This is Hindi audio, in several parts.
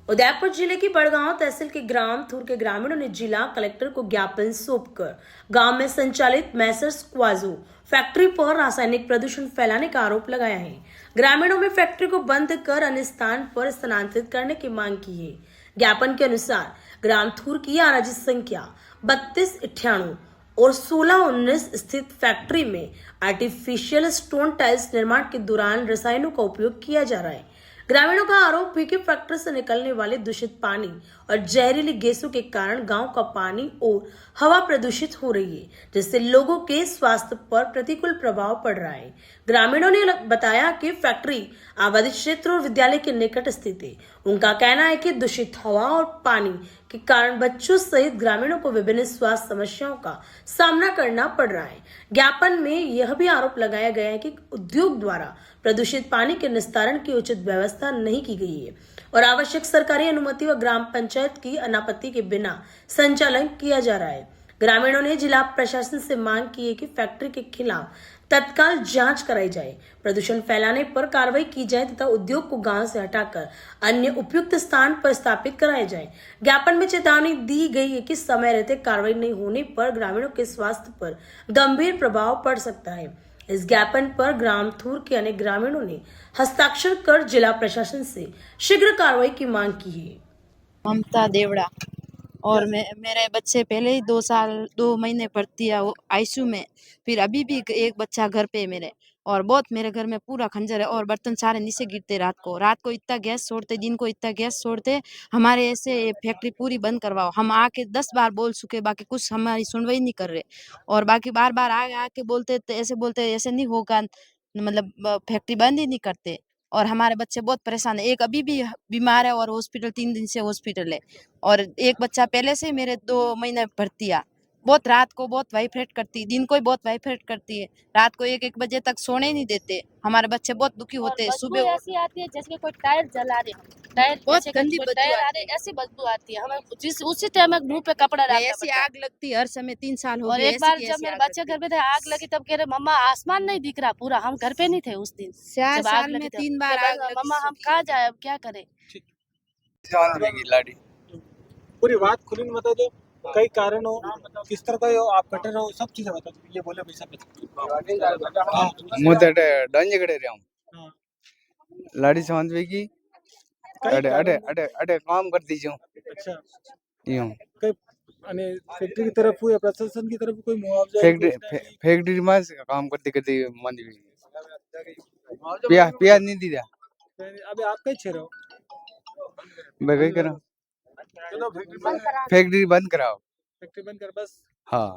उदयपुर जिले की बड़गांव तहसील के ग्राम थूर के ग्रामीणों ने जिला कलेक्टर को ज्ञापन सौंपकर गांव में संचालित मैसर्स क्वाजो फैक्ट्री पर रासायनिक प्रदूषण फैलाने का आरोप लगाया है। ग्रामीणों में फैक्ट्री को बंद कर अन्य स्थान पर स्थानांतरित करने की मांग की है। ज्ञापन के अनुसार ग्राम थूर की आराजी संख्या 3298 और 1619 स्थित फैक्ट्री में आर्टिफिशियल स्टोन टाइल्स निर्माण के दौरान रसायनों का उपयोग किया जा रहा है। ग्रामीणों का आरोप है कि फैक्ट्री से निकलने वाले दूषित पानी और जहरीली गैसों के कारण गांव का पानी और हवा प्रदूषित हो रही है, जिससे लोगों के स्वास्थ्य पर प्रतिकूल प्रभाव पड़ रहा है। ग्रामीणों ने बताया कि फैक्ट्री आबादी क्षेत्र और विद्यालय के निकट स्थित है। उनका कहना है कि दूषित हवा और पानी के कारण बच्चों सहित ग्रामीणों को विभिन्न स्वास्थ्य समस्याओं का सामना करना पड़ रहा है। ज्ञापन में यह भी आरोप लगाया गया है कि उद्योग द्वारा प्रदूषित पानी के निस्तारण की उचित व्यवस्था नहीं की गई है और आवश्यक सरकारी अनुमति व ग्राम पंचायत की अनापत्ति के बिना संचालन किया जा रहा है। ग्रामीणों ने जिला प्रशासन से मांग की है कि फैक्ट्री के खिलाफ तत्काल जांच कराई जाए, प्रदूषण फैलाने पर कार्रवाई की जाए तथा उद्योग को गांव से हटाकर अन्य उपयुक्त स्थान पर स्थापित कराया जाए। ज्ञापन में चेतावनी दी गई है कि समय रहते कार्रवाई नहीं होने पर ग्रामीणों के स्वास्थ्य पर गंभीर प्रभाव पड़ सकता है। इस ज्ञापन पर ग्राम थूर के अनेक ग्रामीणों ने हस्ताक्षर कर जिला प्रशासन से शीघ्र कार्रवाई की मांग की है। ममता देवड़ा और मेरे बच्चे पहले ही 2 महीने भर्ती है आईसीयू में, फिर अभी भी एक बच्चा घर पे है मेरे, और बहुत मेरे घर में पूरा खंजर है और बर्तन सारे नीचे गिरते रात को इतना गैस छोड़ते, दिन को इतना गैस छोड़ते। हमारे ऐसे फैक्ट्री पूरी बंद करवाओ। हम आके 10 बार बोल चुके, बाकी कुछ हमारी सुनवाई नहीं कर रहे, और बाकी बार बार आके बोलते ऐसे नहीं होगा, मतलब फैक्ट्री बंद ही नहीं करते। और हमारे बच्चे बहुत परेशान है, एक अभी भी बीमार है और हॉस्पिटल 3 दिन से हॉस्पिटल है, और एक बच्चा पहले से मेरे 2 महीने भर्ती है। बहुत रात को बहुत वाइब्रेट करती, दिन को ही बहुत वाइब्रेट करती है। रात को 1-1 बजे तक सोने ही नहीं देते। हमारे बच्चे बहुत दुखी होते हैं। सुबह ऐसी आती है जैसे कोई टायर जला रहे हो, टायर बहुत जैसे गंदी कोई बदबू टायर आ आती रहे, ऐसी बदबू आती है। हमें जिस उसी टाइम में मुंह पे कपड़ा डालना ऐसी पड़ता है। आग लगती हर समय, 3 साल हो और गए एक बार जब मेरे बच्चे घर पे थे, आग लगी, तब कह रहे मम्मा आसमान नहीं दिख रहा पूरा। हम घर पे नहीं थे उस दिन 4 जब आग साल में लगी। 3 बार आग लगी। मम्मा हम कहाँ जाए, अब क्या करें। लाड़ी पूरी बात खुली में बता दो, कई कारण हो, किस तरह का हो, आप कटर हो, सब चीजें बता दो। ये बोले पैसा मुझे डंजे कड़े रहा हूँ हाँ। लाड़ी समझ की कई अटे कारण अटे अटे अटे काम कर दीजिए अच्छा यूं कई अने फैक्ट्री की तरफ या प्रशासन की तरफ कोई मुआवजा फैक्ट्री में काम करते करते मंदी प्याज नहीं दी अबे आप कई छे रहो भाई करो चलो फैक्ट्री बंद कराओ फैक्ट्री बंद कर बस। हाँ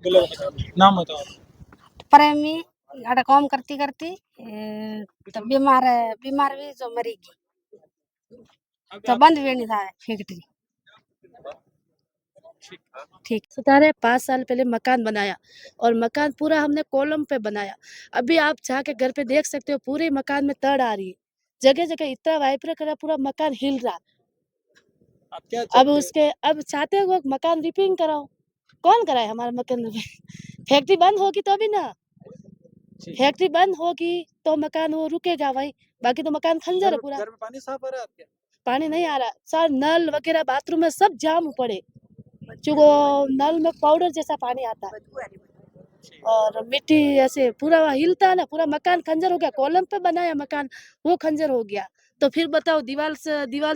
बोलो नाम बताओ। प्रेमी अड़ा काम करती करती तो बीमार भी जो मरेगी तो बंद भी नहीं था फैक्ट्री। ठीक 5 साल पहले मकान बनाया, और मकान पूरा हमने कॉलम पे बनाया। अभी आप जाके घर पे देख सकते हो, पूरे मकान में तड़ आ रही है, जगह जगह इतना वाइब्रेट कर रहा, पूरा मकान हिल रहा। अब चाहते हो मकान रिपेयरिंग कराओ, कौन कराए हमारा मकान। फैक्ट्री बंद होगी तो अभी ना, फैक्ट्री बंद होगी तो मकान वो रुकेगा भाई, बाकी तो मकान खंजर है पूरा। घर में पानी साफ आ रहा है आपके? पानी नहीं आ रहा, सारे नल वगैरह बाथरूम में सब जाम पड़े, जो नल में पाउडर जैसा पानी आता है, और मिट्टी ऐसे पूरा हिलता है ना, पूरा मकान खंजर हो गया। कॉलम पे बनाया मकान, वो खंजर हो गया, तो फिर बताओ दीवार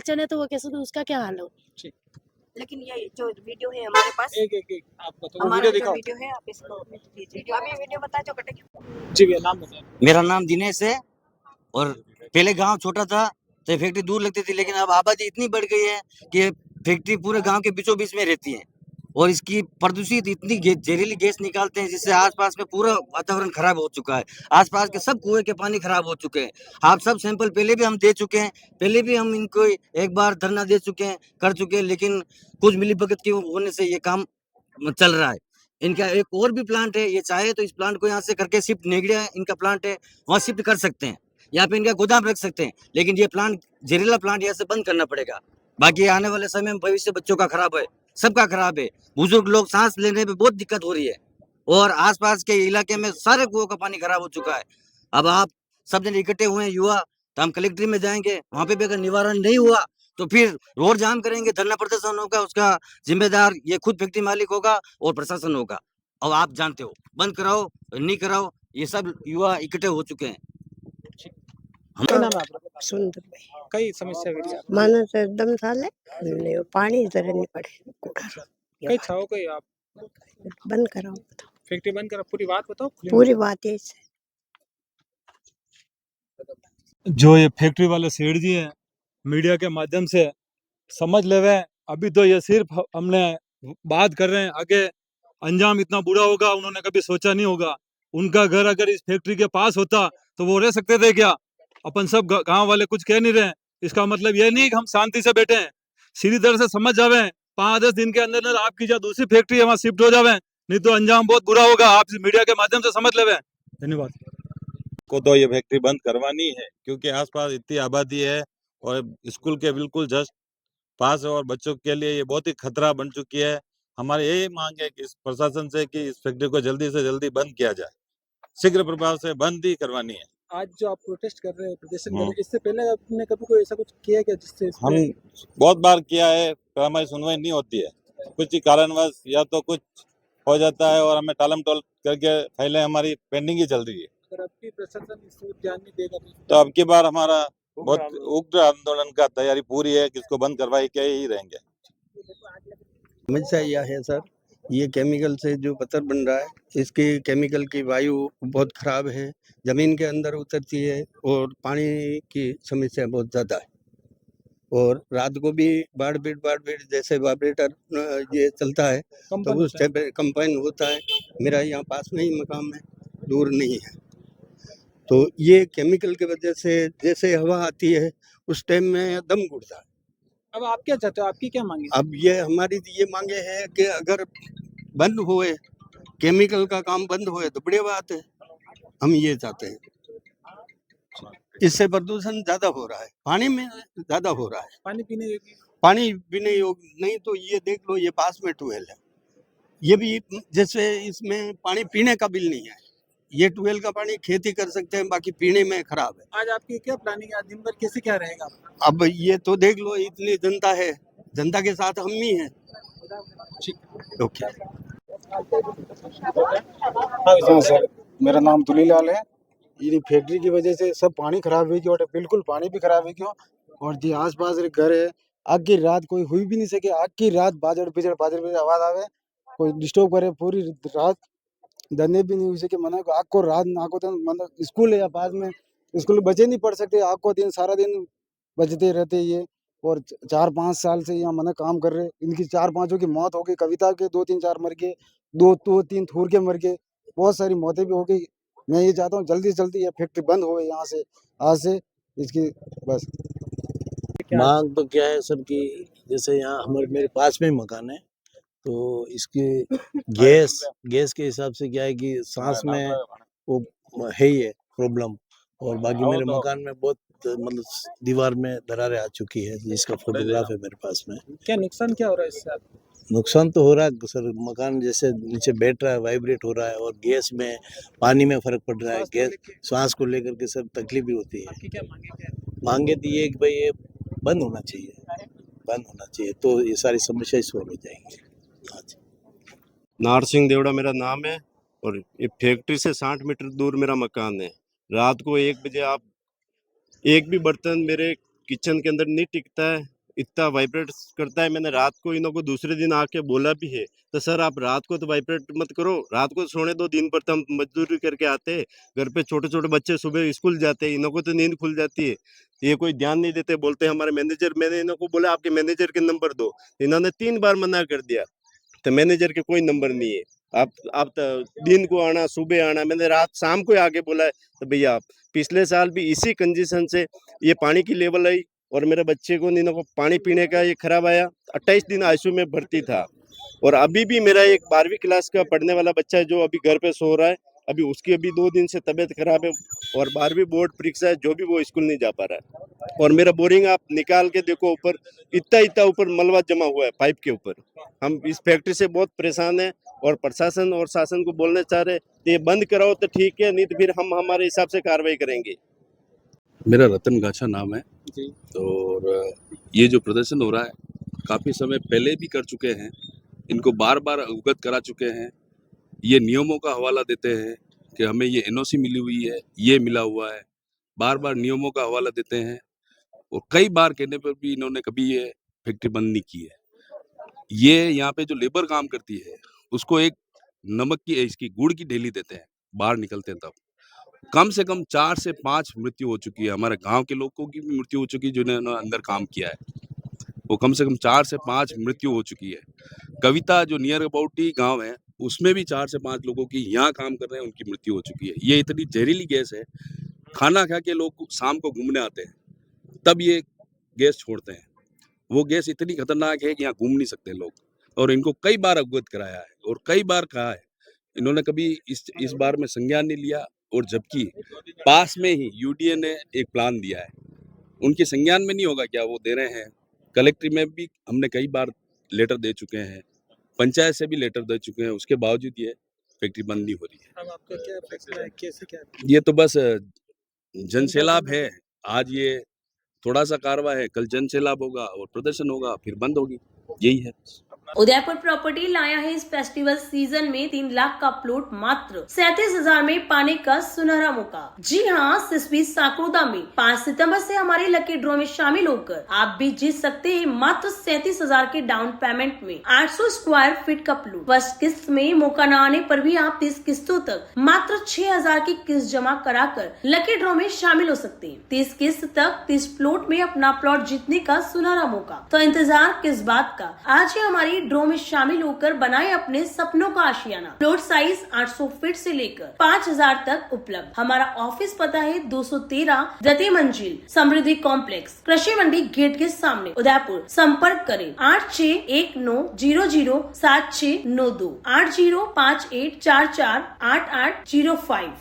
चढ़े तो वो कैसे, तो उसका क्या हाल हो। लेकिन ये जो वीडियो है हमारे पास, एक आप बताओ, हमारा वीडियो जो दिखाओ। वीडियो है आप इसको वीडियो आप ये वीडियो बताओ जो कटेगी। जी भैया नाम बताओ। मेरा नाम दिनेश है, और पहले गांव छोटा था तो फैक्ट्री दूर लगती थी, लेकिन अब आबादी इतनी बढ़ गई है कि फैक्ट्री पूरे गांव के बीचों बीच में रहती है, और इसकी प्रदूषित इतनी जहरीली गैस निकालते हैं जिससे आसपास में पूरा वातावरण खराब हो चुका है। आसपास के सब कुएं के पानी खराब हो चुके हैं। आप सब सैंपल पहले भी हम दे चुके हैं, पहले भी हम इनको एक बार धरना दे चुके हैं, कर चुके हैं, लेकिन कुछ मिलीभगत के होने से ये काम चल रहा है। इनका एक और भी प्लांट है, ये चाहे तो इस प्लांट को यहाँ से करके शिफ्ट, नेगड़िया इनका प्लांट है, वहाँ शिफ्ट कर सकते हैं, यहाँ पे इनका गोदाम रख सकते हैं, लेकिन ये प्लांट जहरीला प्लांट यहाँ से बंद करना पड़ेगा। बाकी आने वाले समय में भविष्य बच्चों का खराब है, सबका खराब है। बुजुर्ग लोग सांस लेने में बहुत दिक्कत हो रही है, और आसपास के इलाके में सारे कुओं का पानी खराब हो चुका है। अब आप सब जन इकट्ठे हुए हैं, युवा तो हम कलेक्ट्री में जाएंगे, वहां पे भी अगर निवारण नहीं हुआ तो फिर रोड जाम करेंगे, धरना प्रदर्शन होगा, उसका जिम्मेदार ये खुद फैक्ट्री मालिक होगा और प्रशासन होगा। और आप जानते हो, बंद कराओ नहीं कराओ, ये सब युवा इकट्ठे हो चुके हैं। क्या नाम है आपका? सुंदर भाई कई समस्या है मानो तो एकदम साले ने पानी जरे नहीं पड़े कई छाओ कई आप बंद कराओ फैक्ट्री बंद करा, पूरी बात बताओ। पूरी बात है जो ये फैक्ट्री वाले सेठ जी हैं, मीडिया के माध्यम से समझ ले रहे हैं। अभी तो ये सिर्फ हमने बात कर रहे हैं, आगे अंजाम इतना बुरा होगा उन्होंने कभी सोचा नहीं होगा। उनका घर अगर इस फैक्ट्री के पास होता तो वो रह सकते थे क्या? अपन सब गांव वाले कुछ कह नहीं रहे हैं, इसका मतलब ये नहीं कि हम शांति से बैठे हैं। सीधी तरह से समझ जावे, 5-10 दिन के अंदर आपकी जो दूसरी फैक्ट्री है वहां शिफ्ट हो जावे, नहीं तो अंजाम बहुत बुरा होगा। आप मीडिया के माध्यम से समझ लेवे। धन्यवाद। को तो ये फैक्ट्री बंद करवानी है, क्योंकि आसपास इतनी आबादी है और स्कूल के बिल्कुल जस्ट पास है और बच्चों के लिए ये बहुत ही खतरा बन चुकी है। हमारी यही मांग है कि इस प्रशासन से कि इस फैक्ट्री को जल्दी से जल्दी बंद किया जाए, शीघ्र प्रभाव से बंद ही करवानी है। आज जो आप प्रोटेस्ट कर रहे हैं, प्रदर्शन कर रहे हैं, इससे पहले आपने कभी कोई ऐसा कुछ किया क्या जिससे हम बहुत बार किया है, पर हमारी सुनवाई नहीं होती है। कुछ ही कारणवश या तो कुछ हो जाता है और हमें टालम टोल करके फाइलें हमारी पेंडिंग ही चल रही है। अगर आपकी प्रशासन इस ध्यान नहीं देगा तो अब की बार हमारा बहुत उग्र आंदोलन का तैयारी पूरी है कि इसको बंद करवाई के ही रहेंगे। समस्या यह है सर, ये केमिकल से जो पत्थर बन रहा है, इसके केमिकल की वायु बहुत खराब है, ज़मीन के अंदर उतरती है और पानी की समस्या बहुत ज़्यादा है। और रात को भी बाढ़ बीट जैसे वाइब्रेटर ये चलता है तो उस टाइप कंपाइन होता है। मेरा यहाँ पास में ही मकान है, दूर नहीं है। तो ये केमिकल की वजह से जैसे हवा आती है उस टाइम में दम घुटता है। अब आप क्या चाहते हो, आपकी क्या मांगे? अब ये हमारी ये मांगे है कि अगर बंद होए, केमिकल का काम बंद होए तो बड़ी बात है। हम ये चाहते हैं, इससे प्रदूषण ज्यादा हो रहा है, पानी में ज्यादा हो रहा है। पानी पीने योग्य नहीं तो ये देख लो, ये पास में ट्यूबवेल है, ये भी जैसे इसमें पानी पीने का बिल नहीं है। ये ट्यूबवेल का पानी खेती कर सकते हैं, बाकी पीने में खराब है। आज आपकी क्या प्लानिंग है, दिन भर कैसे क्या रहेगा? अब ये तो देख लो, इतनी जनता है, जनता के साथ हम ही हैं। ओके। हाँ सर, मेरा नाम तुलीलाल है। ये फैक्ट्री की वजह से सब पानी खराब हुई क्यों, बिल्कुल पानी भी खराब हुई क्यों। और जो आस पास घर है, आग की रात कोई हुई भी नहीं सके। आग की रात बाजड़ बिजड़ आवाज आवे, कोई डिस्टर्ब करे पूरी रात, धंधे भी नहीं हुई सके। मना आग को रात आग को मतलब स्कूल है या पास में, स्कूल में बच्चे नहीं पढ़ सकते। आग को दिन सारा दिन बजते रहते ये। और 4-5 साल से यहाँ मना काम कर रहे। इनकी 4-5 की मौत हो गई, कविता के 2-3-4 मर गए, 2-3 थूर के मर गए, बहुत सारी मौतें भी हो गई। मैं ये चाहता हूँ जल्दी से जल्दी ये फैक्ट्री बंद हो यहाँ से, आज से इसकी बस। मांग तो क्या है सर कि जैसे यहाँ मेरे पास में ही मकान है, तो इसके गैस के हिसाब से क्या है कि सांस में वो है ही है प्रॉब्लम। और बाकी मेरे मकान में बहुत मतलब दीवार में दरारें आ चुकी है, जिसका फोटोग्राफ है मेरे पास में। क्या नुकसान क्या हो रहा है इससे? नुकसान तो हो रहा है सर, मकान जैसे नीचे बैठ रहा है, वाइब्रेट हो रहा है, और गैस में पानी में फर्क पड़ रहा है। गैस सांस को लेकर के सर तकलीफ भी होती है। क्या मांगे तो ये कि भाई ये बंद होना चाहिए, तो ये सारी समस्या सॉल्व हो जाएंगी। नार सिंह देवड़ा मेरा नाम है, और ये फैक्ट्री से 60 मीटर दूर मेरा मकान है। रात को 1 बजे आप एक भी बर्तन मेरे किचन के अंदर नहीं टिकता है, इतना वाइब्रेट करता है। मैंने रात को इन्हों को दूसरे दिन आके बोला भी है, तो सर आप रात को तो वाइब्रेट मत करो, रात को सोने दो। दिन पर तो हम मजदूरी करके आते हैं, घर पे छोटे छोटे बच्चे सुबह स्कूल जाते हैं, इन्हों को तो नींद खुल जाती है, ये कोई ध्यान नहीं देते। बोलते हमारे मैनेजर, मैंने इन्हों को बोला आपके मैनेजर के नंबर दो, इन्होंने 3 बार मना कर दिया। तो मैनेजर के कोई नंबर नहीं है। आप तो दिन को आना, सुबह आना, मैंने रात शाम को आके बोला है। तो भैया आप पिछले साल भी इसी कंडीशन से ये पानी की लेवल आई, और मेरे बच्चे को इन्हों को पानी पीने का ये खराब आया। 28 दिन आईसीयू में भर्ती था। और अभी भी मेरा एक 12वीं क्लास का पढ़ने वाला बच्चा है जो अभी घर पे सो रहा है, अभी उसकी अभी 2 दिन से तबीयत खराब है, और 12वीं बोर्ड परीक्षा है, जो भी वो स्कूल नहीं जा पा रहा है। और मेरा बोरिंग आप निकाल के देखो, ऊपर इतना ऊपर मलबा जमा हुआ है पाइप के ऊपर। हम इस फैक्ट्री से बहुत परेशान हैं, और प्रशासन और शासन को बोलना चाह रहे, ये बंद कराओ तो ठीक है, नहीं तो फिर हम हमारे हिसाब से कार्रवाई करेंगे। मेरा रतन गाछा नाम है और ये जो प्रदर्शन हो रहा है काफ़ी समय पहले भी कर चुके हैं, इनको बार बार अवगत करा चुके हैं। ये नियमों का हवाला देते हैं कि हमें ये एनओसी मिली हुई है, ये मिला हुआ है, बार बार नियमों का हवाला देते हैं और कई बार कहने पर भी इन्होंने कभी ये फैक्ट्री बंद नहीं की है। ये यहाँ पे जो लेबर काम करती है उसको एक नमक की इसकी गुड़ की ढेली देते हैं, बाहर निकलते हैं तब कम से कम 4 से 5 मृत्यु हो चुकी है। हमारे गांव के लोगों की भी मृत्यु हो चुकी है जिन्होंने अंदर काम किया है, वो कम से कम 4 से 5 मृत्यु हो चुकी है। कविता जो नियर अबाउट ही गांव है उसमें भी 4 से 5 लोगों की यहाँ काम कर रहे हैं उनकी मृत्यु हो चुकी है। ये इतनी जहरीली गैस है, खाना खा के लोग शाम को घूमने आते हैं तब ये गैस छोड़ते हैं। वो गैस इतनी खतरनाक है कि यहाँ घूम नहीं सकते लोग और इनको कई बार अवगत कराया है और कई बार कहा है, इन्होंने कभी इस बार में संज्ञान नहीं लिया और जबकि पास में ही यूडीए ने एक प्लान दिया है, उनके संज्ञान में नहीं होगा क्या वो दे रहे हैं। कलेक्ट्री में भी हमने कई बार लेटर दे चुके हैं, पंचायत से भी लेटर दे चुके हैं, उसके बावजूद ये फैक्ट्री बंद नहीं हो रही है। अब आपका क्या फैसला है, कैसे क्या? ये तो बस जनसैलाब है, आज ये थोड़ा सा कार्रवाई है, कल जनसैलाब होगा और प्रदर्शन होगा, फिर बंद होगी, यही है। उदयपुर प्रॉपर्टी लाया है इस फेस्टिवल सीजन में 3 लाख का प्लॉट मात्र 37,000 में पाने का सुनहरा मौका। जी हाँ, सिसपी साकुदा में 5 सितंबर से हमारे लकी ड्रॉ में शामिल होकर आप भी जीत सकते हैं मात्र 37,000 के डाउन पेमेंट में 800 स्क्वायर फीट का प्लॉट। फर्स्ट किस्त में मौका न आने पर भी आप 30 किस्तों तक मात्र 6,000 की किस्त जमा कराकर लकी ड्रॉ में शामिल हो सकते हैं। 30 किस्त तक 30 प्लॉट में अपना प्लॉट जीतने का सुनहरा मौका, तो इंतजार किस बात का, आज ही हमारी ड्रॉ में शामिल होकर बनाए अपने सपनों का आशियाना। प्लॉट साइज 800 फीट से लेकर 5,000 तक उपलब्ध। हमारा ऑफिस पता है 213 द्वितीय मंजिल समृद्धि कॉम्प्लेक्स, कृषि मंडी गेट के सामने, उदयपुर। संपर्क करें 8619007692 8058448805।